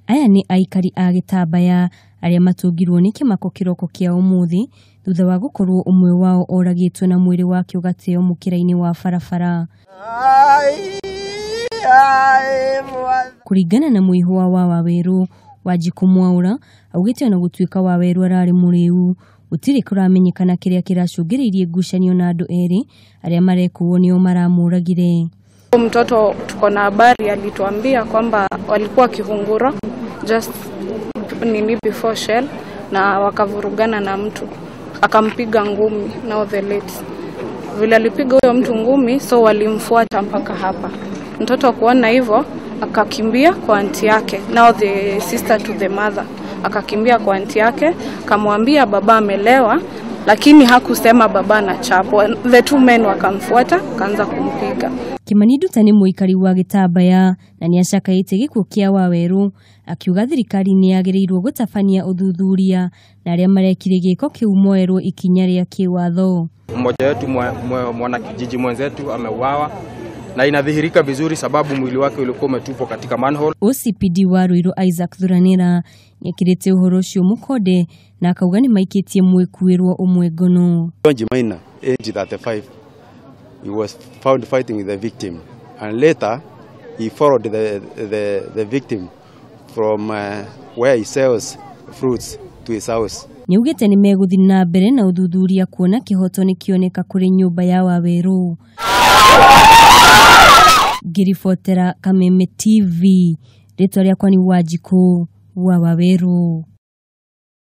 Aya ni aikari a Gĩtambaya arĩa matungirwo nĩ kĩmako kĩroko kĩa ũmũthĩ thutha wa gũkorwo ũmwe wao oragĩtwo na mwĩrĩ wake ũgateo mũkĩra-inĩ wa barabara. Kũringana na mũihwa wa Waweru, Wanjikũ Mwaũra augĩte ona gũtuĩka Waweru ararĩ mũrĩu gũtirĩ kũramenyekana kĩrĩa kĩracũngĩrĩirie ngucanio na andũ erĩ arĩa marekuo nĩo maramũragire. Mtoto tuko na habari alituambia kwamba walikuwa Kihunguro just before Shell na wakavurugana na mtu akampiga ngumi na the late. Vile alipiga huyo mtu ngumi, so walimfuata mpaka hapa. Mtoto kuona hivyo akakimbia kwa aunti yake, now the sister to the mother. Akakimbia kwa aunti yake, kamwambia baba amelewa, lakini hakusema baba na chapo. The two men wakamfuata, kaanza kumpiga. Kimani Nduta nĩ mũikari wa Gĩtambaya na nĩ acakaĩte gĩkuũ kĩa Waweru, akiuga thirikari nĩ yagĩrĩirwo gũtabania ũthuthuria na arĩa marekire gĩko kĩu moerwo ikinya rĩa kĩwatho. Mmoja wetu mwana kijiji mwenzetu ameuawa na inadhihirika vizuri sababu mwili wake ulikuwa umetupwa katika manhole. OCPD wa Ruiru Isaac Thuranĩra nĩekĩrĩte ũhoro ũcio mũkonde na akauga nĩ maikĩtie mwĩkuĩrwo ũmwe ngono. Maina, age 35, he was found fighting with the victim, and later he followed the victim from where he sells fruits to his house. Nĩugĩte nĩ megũthiĩ na mbere na ũthuthuria kuona kĩhoto nĩ kĩoneka kũrĩ nyũmba ya Waweru. Ngiribotera Kameme TV, rĩtwa rĩakwa nĩ Wanjikũ wa Waweru.